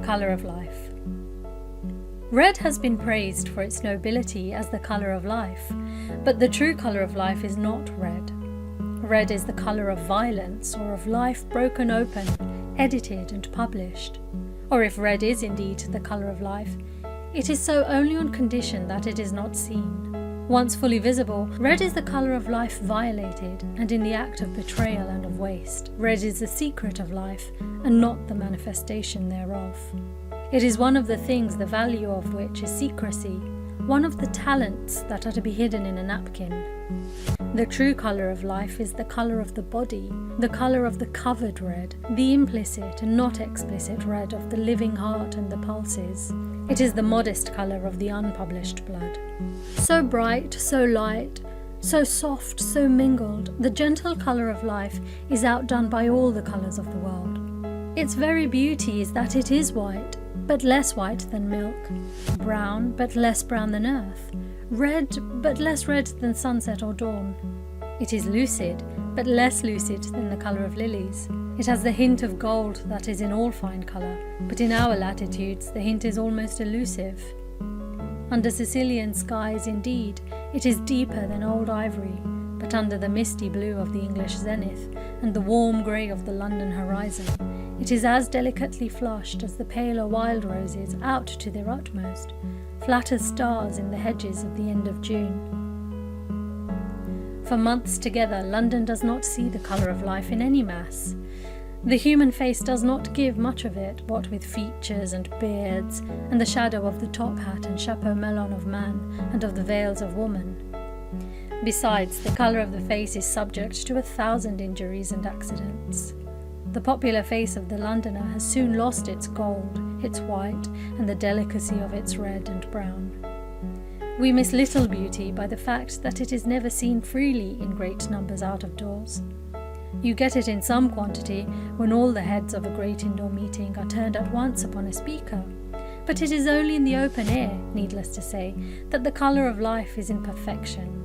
colour of life. Red has been praised for its nobility as the colour of life, but the true colour of life is not red. Red is the colour of violence, or of life broken open, edited and published. Or if red is indeed the colour of life, it is so only on condition that it is not seen. Once fully visible, red is the colour of life violated and in the act of betrayal and of waste. Red is the secret of life and not the manifestation thereof. It is one of the things the value of which is secrecy, one of the talents that are to be hidden in a napkin. The true colour of life is the colour of the body, the colour of the covered red, the implicit and not explicit red of the living heart and the pulses. It is the modest colour of the unpublished blood. So bright, so light, so soft, so mingled, the gentle colour of life is outdone by all the colours of the world. Its very beauty is that it is white, but less white than milk, brown, but less brown than earth, red, but less red than sunset or dawn. It is lucid, but less lucid than the colour of lilies. It has the hint of gold that is in all fine colour, but in our latitudes the hint is almost elusive. Under Sicilian skies, indeed, it is deeper than old ivory, but under the misty blue of the English zenith and the warm grey of the London horizon, it is as delicately flushed as the paler wild roses out to their utmost, flat as stars in the hedges at the end of June. For months together, London does not see the colour of life in any mass. The human face does not give much of it, what with features and beards, and the shadow of the top hat and chapeau melon of man, and of the veils of woman. Besides, the colour of the face is subject to 1,000 injuries and accidents. The popular face of the Londoner has soon lost its gold, its white, and the delicacy of its red and brown. We miss little beauty by the fact that it is never seen freely in great numbers out of doors. You get it in some quantity when all the heads of a great indoor meeting are turned at once upon a speaker, but it is only in the open air, needless to say, that the colour of life is in perfection.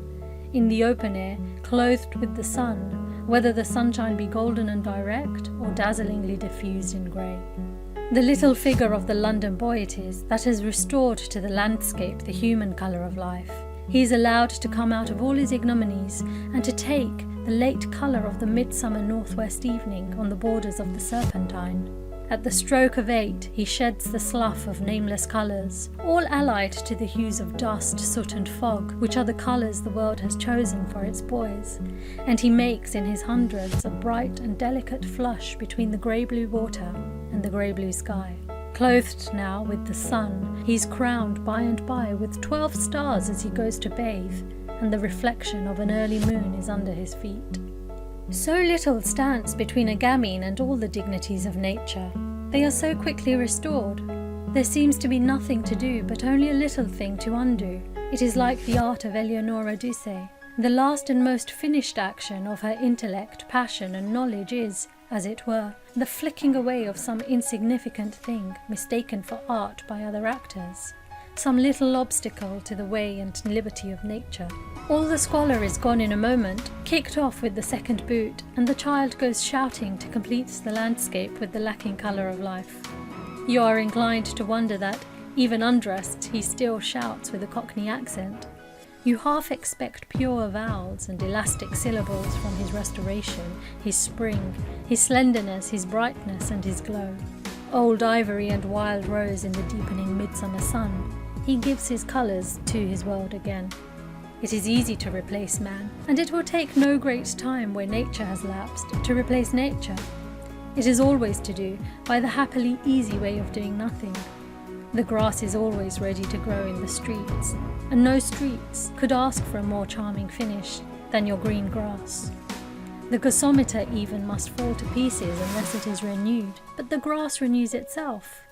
In the open air, clothed with the sun, whether the sunshine be golden and direct, or dazzlingly diffused in grey. The little figure of the London boy it is that has restored to the landscape the human colour of life. He is allowed to come out of all his ignominies and to take the late colour of the midsummer northwest evening on the borders of the Serpentine. At the stroke of 8 he sheds the slough of nameless colours, all allied to the hues of dust, soot and fog, which are the colours the world has chosen for its boys, and he makes in his hundreds a bright and delicate flush between the grey-blue water and the grey-blue sky. Clothed now with the sun, he is crowned by and by with 12 stars as he goes to bathe, and the reflection of an early moon is under his feet. So little stands between a gamine and all the dignities of nature. They are so quickly restored. There seems to be nothing to do, but only a little thing to undo. It is like the art of Eleonora Duse. The last and most finished action of her intellect, passion, and knowledge is, as it were, the flicking away of some insignificant thing mistaken for art by other actors, some little obstacle to the way and liberty of nature. All the squalor is gone in a moment, kicked off with the second boot, and the child goes shouting to complete the landscape with the lacking colour of life. You are inclined to wonder that, even undressed, he still shouts with a Cockney accent. You half expect pure vowels and elastic syllables from his restoration, his spring, his slenderness, his brightness and his glow. Old ivory and wild rose in the deepening midsummer sun, he gives his colours to his world again. It is easy to replace man, and it will take no great time where nature has lapsed to replace nature. It is always to do by the happily easy way of doing nothing. The grass is always ready to grow in the streets, and no streets could ask for a more charming finish than your green grass. The gasometer even must fall to pieces unless it is renewed, but the grass renews itself.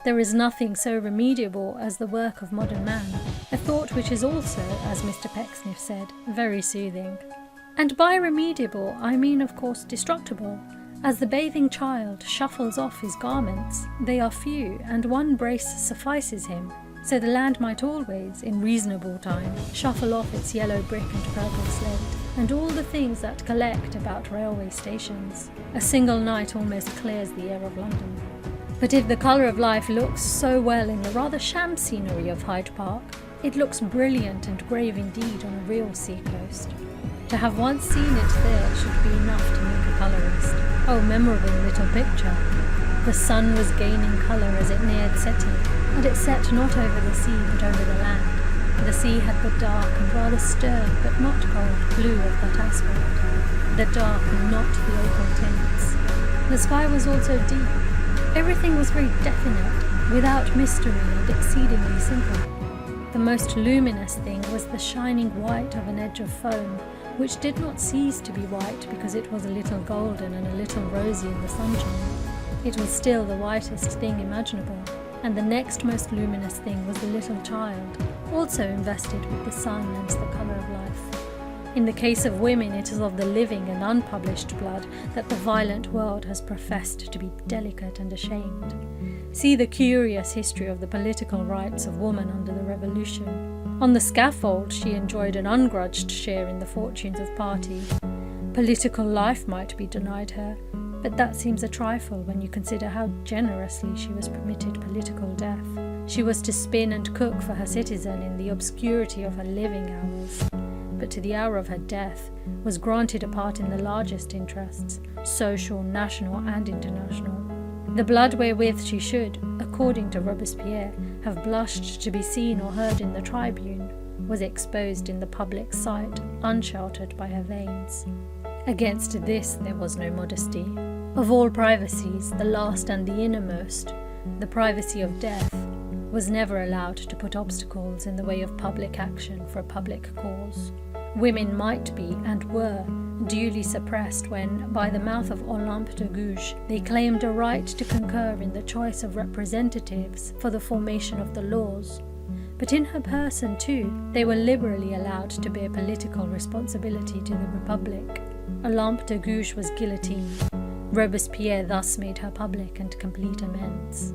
There is nothing so remediable as the work of modern man, a thought which is also, as Mr. Pecksniff said, very soothing. And by remediable I mean, of course, destructible. As the bathing child shuffles off his garments, they are few, and one brace suffices him. So the land might always, in reasonable time, shuffle off its yellow brick and purple slate, and all the things that collect about railway stations. A single night almost clears the air of London. But if the colour of life looks so well in the rather sham scenery of Hyde Park, it looks brilliant and grave indeed on a real seacoast. To have once seen it there should be enough to make a colourist. Oh, memorable little picture! The sun was gaining colour as it neared setting, and it set not over the sea but over the land. The sea had the dark and rather stern but not cold blue of that aspect, the dark and not the opal tints. The sky was also deep. Everything was very definite, without mystery and exceedingly simple. The most luminous thing was the shining white of an edge of foam, which did not cease to be white because it was a little golden and a little rosy in the sunshine. It was still the whitest thing imaginable, and the next most luminous thing was the little child, also invested with the sun and the colour of life. In the case of women, it is of the living and unpublished blood that the violent world has professed to be delicate and ashamed. See the curious history of the political rights of woman under the Revolution. On the scaffold, she enjoyed an ungrudged share in the fortunes of party. Political life might be denied her, but that seems a trifle when you consider how generously she was permitted political death. She was to spin and cook for her citizen in the obscurity of her living hours, but to the hour of her death was granted a part in the largest interests, social, national and international. The blood wherewith she should, according to Robespierre, have blushed to be seen or heard in the tribune, was exposed in the public sight, unsheltered by her veins. Against this there was no modesty. Of all privacies, the last and the innermost, the privacy of death, was never allowed to put obstacles in the way of public action for a public cause. Women might be, and were, duly suppressed when, by the mouth of Olympe de Gouges, they claimed a right to concur in the choice of representatives for the formation of the laws. But in her person, too, they were liberally allowed to bear political responsibility to the Republic. Olympe de Gouges was guillotined. Robespierre thus made her public and complete amends.